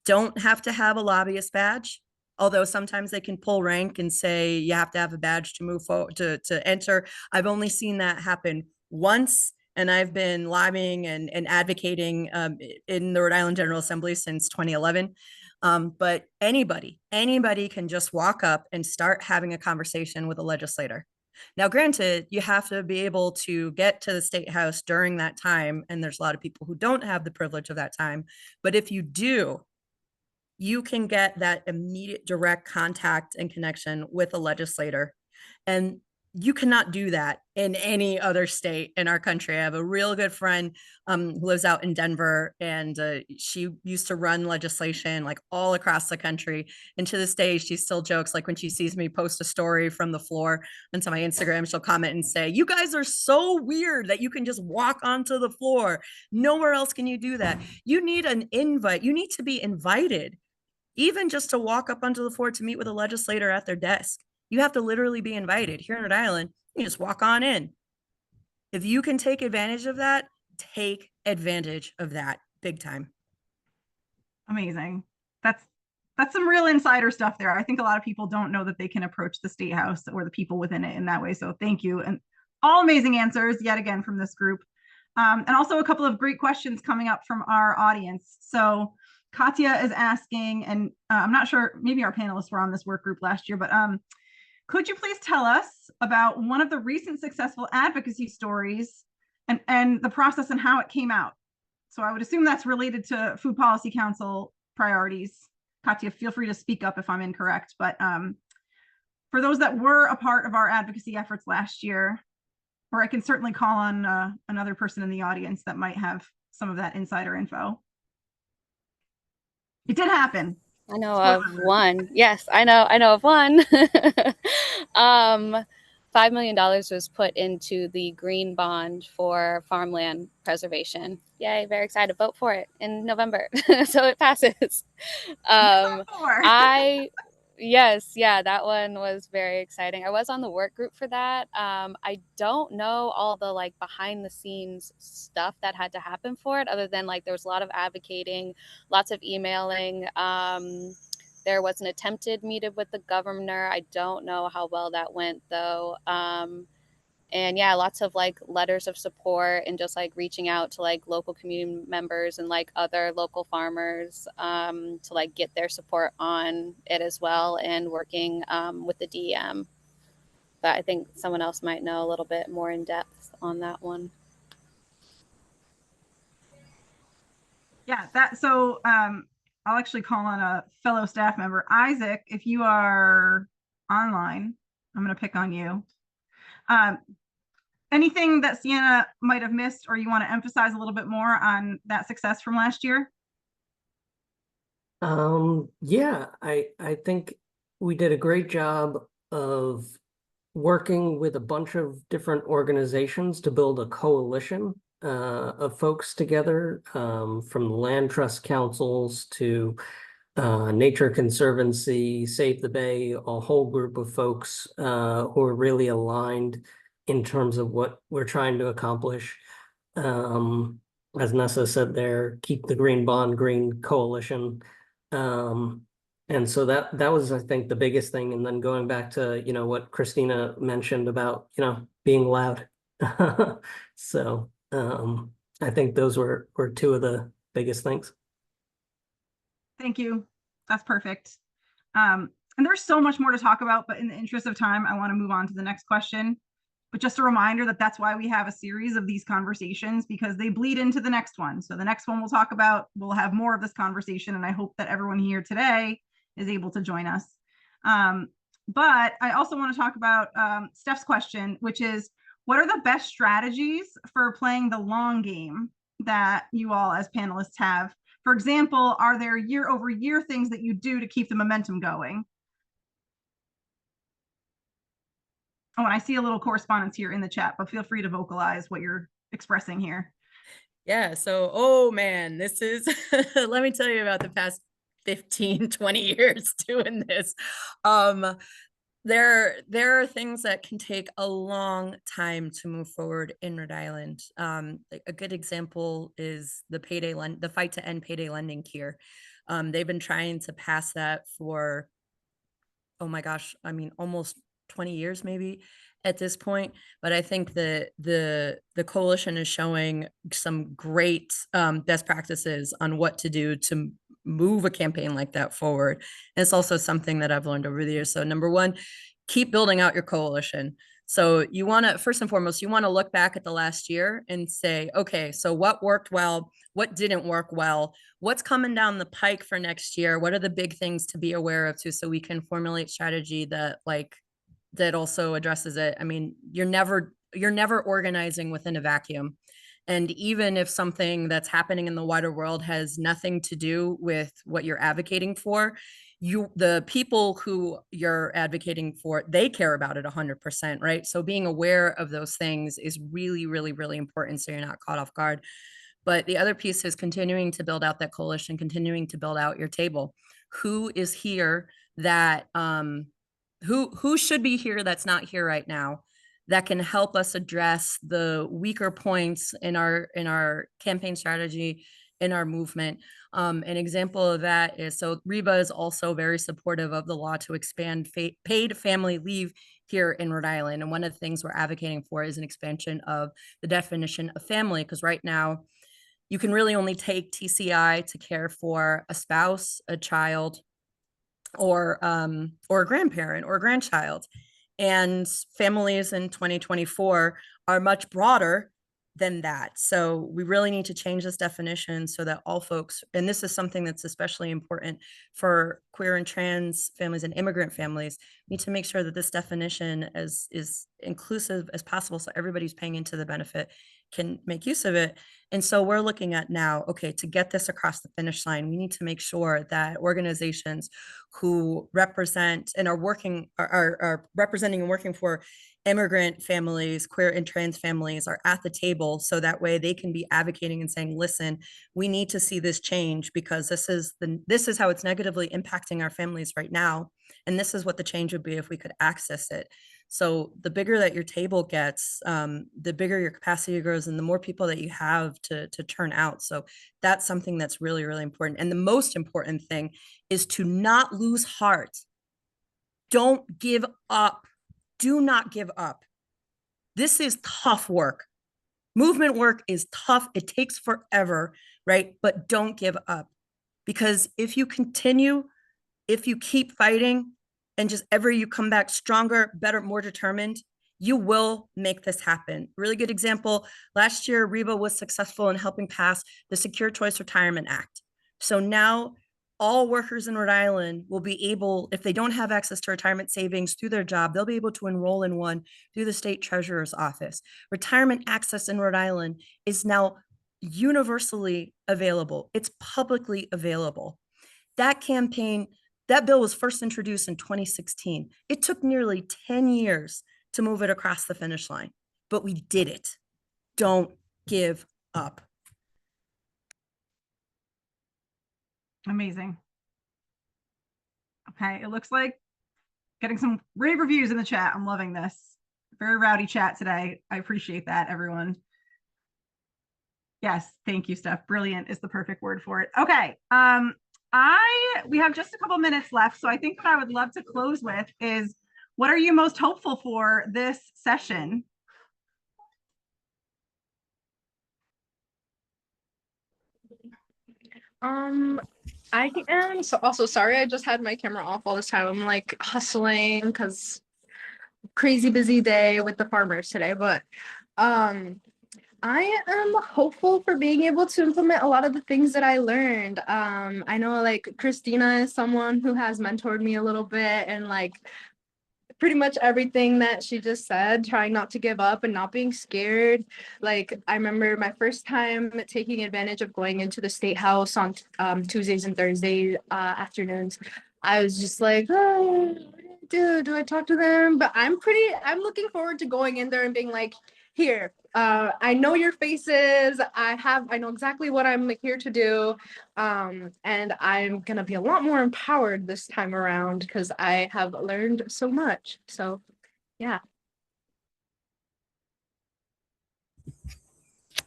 Don't have to have a lobbyist badge, although sometimes they can pull rank and say you have to have a badge to move forward to enter. I've only seen that happen once, and I've been lobbying and advocating in the Rhode Island General Assembly since 2011. But anybody can just walk up and start having a conversation with a legislator. Now, granted, you have to be able to get to the state house during that time, and there's a lot of people who don't have the privilege of that time. But if you do, you can get that immediate direct contact and connection with a legislator. And you cannot do that in any other state in our country. I have a real good friend who lives out in Denver, and she used to run legislation like all across the country. And to this day, she still jokes, like when she sees me post a story from the floor onto my Instagram, she'll comment and say, "You guys are so weird that you can just walk onto the floor. Nowhere else can you do that. You need an invite. You need to be invited, even just to walk up onto the floor to meet with a legislator at their desk. You have to literally be invited. Here in Rhode Island, you just walk on in. If you can take advantage of that, take advantage of that big time." Amazing. That's some real insider stuff there. I think a lot of people don't know that they can approach the state house or the people within it in that way. So thank you. And all amazing answers yet again from this group. And also a couple of great questions coming up from our audience. So Katya is asking, and I'm not sure, maybe our panelists were on this work group last year, but could you please tell us about one of the recent successful advocacy stories and the process and how it came out? So I would assume that's related to Food Policy Council priorities. Katya, feel free to speak up if I'm incorrect, but for those that were a part of our advocacy efforts last year, or I can certainly call on another person in the audience that might have some of that insider info. It did happen. I know of one. Yes, I know of one. $5 million was put into the green bond for farmland preservation. Yay, very excited. Vote for it in November. So it passes. Yes, yeah, that one was very exciting. I was on the work group for that. I don't know all the like behind the scenes stuff that had to happen for it, other than like there was a lot of advocating, lots of emailing. there was an attempted meeting with the governor. I don't know how well that went though. And yeah, lots of like letters of support and just like reaching out to like local community members and like other local farmers to like get their support on it as well, and working with the DM. But I think someone else might know a little bit more in depth on that one. Yeah, I'll actually call on a fellow staff member. Isaac, if you are online, I'm going to pick on you. Anything that Sienna might have missed or you want to emphasize a little bit more on that success from last year? Yeah, I think we did a great job of working with a bunch of different organizations to build a coalition of folks together, from land trust councils to Nature Conservancy, Save the Bay, a whole group of folks who are really aligned in terms of what we're trying to accomplish. As Nessa said there, keep the green bond green coalition. And so that was, I think, the biggest thing. And then going back to, what Christina mentioned about, being loud. So I think those were two of the biggest things. Thank you. That's perfect. And there's so much more to talk about, but in the interest of time, I want to move on to the next question. But just a reminder that that's why we have a series of these conversations, because they bleed into the next one. So the next one we'll have more of this conversation, and I hope that everyone here today is able to join us. But I also want to talk about Steph's question, which is, what are the best strategies for playing the long game that you all as panelists have? For example, are there year-over-year things that you do to keep the momentum going? Oh, and I see a little correspondence here in the chat, but feel free to vocalize what you're expressing here. Yeah. So, oh man, this is, let me tell you about the past 15, 20 years doing this. There are things that can take a long time to move forward in Rhode Island. A good example is the fight to end payday lending here. They've been trying to pass that for, oh my gosh, I mean, almost 20 years maybe at this point. But I think the coalition is showing some great best practices on what to do to move a campaign like that forward. And it's also something that I've learned over the years. So number one, keep building out your coalition. So you want to, first and foremost, you want to look back at the last year and say, okay, so what worked well, what didn't work well, what's coming down the pike for next year, what are the big things to be aware of too, so we can formulate strategy that also addresses it. I mean, you're never organizing within a vacuum. And even if something that's happening in the wider world has nothing to do with what you're advocating for, the people who you're advocating for, they care about it 100%, right? So being aware of those things is really, really, really important, so you're not caught off guard. But the other piece is continuing to build out that coalition, continuing to build out your table. Who is here that who should be here that's not here right now, that can help us address the weaker points in our campaign strategy, in our movement. An example of that is, so Reba is also very supportive of the law to expand paid family leave here in Rhode Island. And one of the things we're advocating for is an expansion of the definition of family, because right now you can really only take TCI to care for a spouse, a child, or a grandparent or a grandchild. And families in 2024 are much broader than that. So we really need to change this definition so that all folks, and this is something that's especially important for queer and trans families and immigrant families, need to make sure that this definition is inclusive as possible, so everybody who's paying into the benefit can make use of it. And so we're looking at now, okay, to get this across the finish line, we need to make sure that organizations who represent and are representing and working for immigrant families, queer and trans families, are at the table, so that way they can be advocating and saying, listen, we need to see this change, because this is how it's negatively impacting our families right now, and this is what the change would be if we could access it. So the bigger that your table gets, the bigger your capacity grows and the more people that you have to turn out. So that's something that's really, really important. And the most important thing is to not lose heart. Don't give up. Do not give up. This is tough work. Movement work is tough. It takes forever, right? But don't give up, because if you continue, if you keep fighting, and just every you come back stronger, better, more determined, you will make this happen. Really good example. Last year, Reba was successful in helping pass the Secure Choice Retirement Act. So now all workers in Rhode Island will be able, if they don't have access to retirement savings through their job, they'll be able to enroll in one through the state treasurer's office. Retirement access in Rhode Island is now universally available. It's publicly available. That campaign, that bill was first introduced in 2016. It took nearly 10 years to move it across the finish line, but we did it. Don't give up. Amazing. Okay, it looks like getting some rave reviews in the chat. I'm loving this. Very rowdy chat today. I appreciate that, everyone. Yes, thank you, Steph. Brilliant is the perfect word for it. Okay, we have just a couple minutes left, so I think what I would love to close with is, what are you most hopeful for this session? I am so also sorry, I just had my camera off all this time. I'm like hustling because crazy busy day with the farmers today, but I am hopeful for being able to implement a lot of the things that I learned. I know like Christina is someone who has mentored me a little bit, and like pretty much everything that she just said, trying not to give up and not being scared. Like I remember my first time taking advantage of going into the state house on Tuesdays and Thursdays afternoons. I was just like, oh, do I talk to them? But I'm looking forward to going in there and being like, here, I know your faces. I know exactly what I'm here to do. And I'm gonna be a lot more empowered this time around because I have learned so much. So yeah.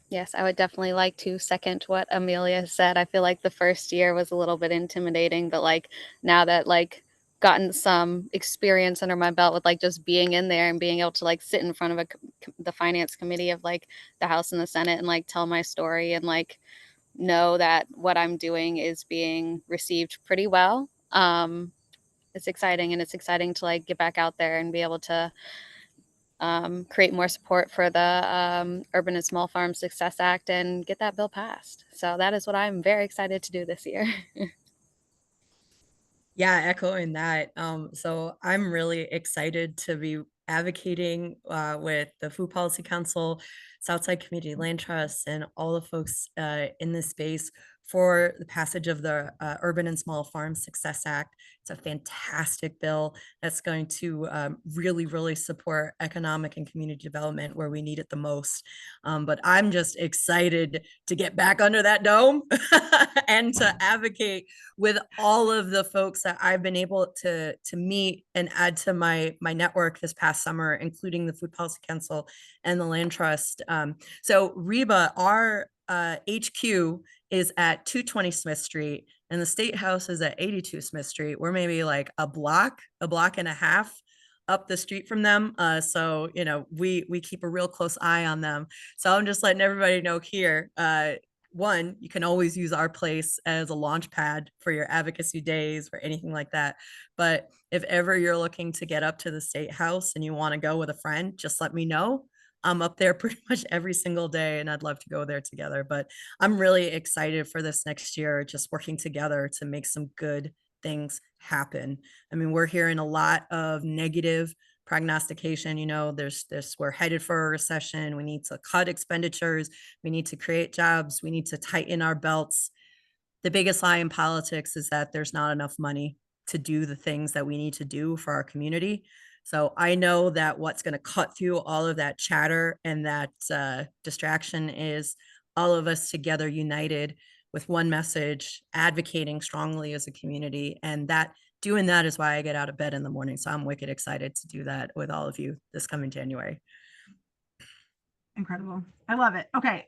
Yes, I would definitely like to second what Amelia said. I feel like the first year was a little bit intimidating, but like now that like gotten some experience under my belt with like just being in there and being able to like sit in front of the finance committee of like the House and the Senate and like tell my story and like know that what I'm doing is being received pretty well. It's exciting, and it's exciting to like get back out there and be able to create more support for the Urban and Small Farm Success Act and get that bill passed. So that is what I'm very excited to do this year. Yeah, echoing that. So I'm really excited to be advocating with the Food Policy Council, Southside Community Land Trust, and all the folks in this space for the passage of the Urban and Small Farm Success Act. It's a fantastic bill that's going to really, really support economic and community development where we need it the most. But I'm just excited to get back under that dome and to advocate with all of the folks that I've been able to meet and add to my network this past summer, including the Food Policy Council and the Land Trust. So Reba, our HQ is at 220 Smith Street, and the State House is at 82 Smith Street. We're maybe like a block and a half up the street from them. So, you know, we keep a real close eye on them. So I'm just letting everybody know here, one, you can always use our place as a launch pad for your advocacy days or anything like that. But if ever you're looking to get up to the State House and you want to go with a friend, just let me know. I'm up there pretty much every single day, and I'd love to go there together. But I'm really excited for this next year, just working together to make some good things happen. I mean, we're hearing a lot of negative prognostication. You know, there's this, we're headed for a recession. We need to cut expenditures. We need to create jobs. We need to tighten our belts. The biggest lie in politics is that there's not enough money to do the things that we need to do for our community. So I know that what's going to cut through all of that chatter and that distraction is all of us together united with one message, advocating strongly as a community. And doing that is why I get out of bed in the morning. So I'm wicked excited to do that with all of you this coming January. Incredible. I love it. Okay.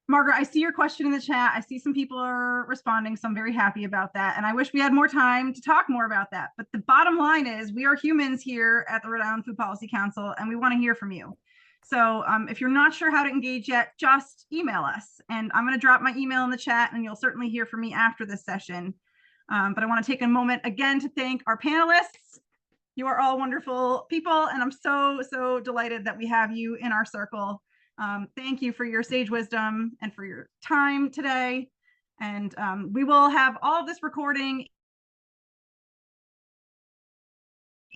Margaret, I see your question in the chat. I see some people are responding, so I'm very happy about that. And I wish we had more time to talk more about that. But the bottom line is we are humans here at the Rhode Island Food Policy Council, and we want to hear from you. So if you're not sure how to engage yet, just email us. And I'm going to drop my email in the chat, and you'll certainly hear from me after this session. But I want to take a moment again to thank our panelists. You are all wonderful people, and I'm so delighted that we have you in our circle. Thank you for your sage wisdom and for your time today. And we will have all of this recording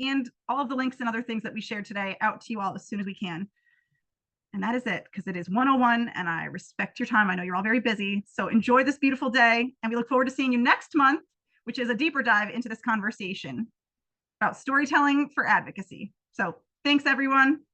and all of the links and other things that we shared today out to you all as soon as we can. And that is it, because it is 1:01 and I respect your time. I know you're all very busy. So enjoy this beautiful day. And we look forward to seeing you next month, which is a deeper dive into this conversation about storytelling for advocacy. So thanks, everyone.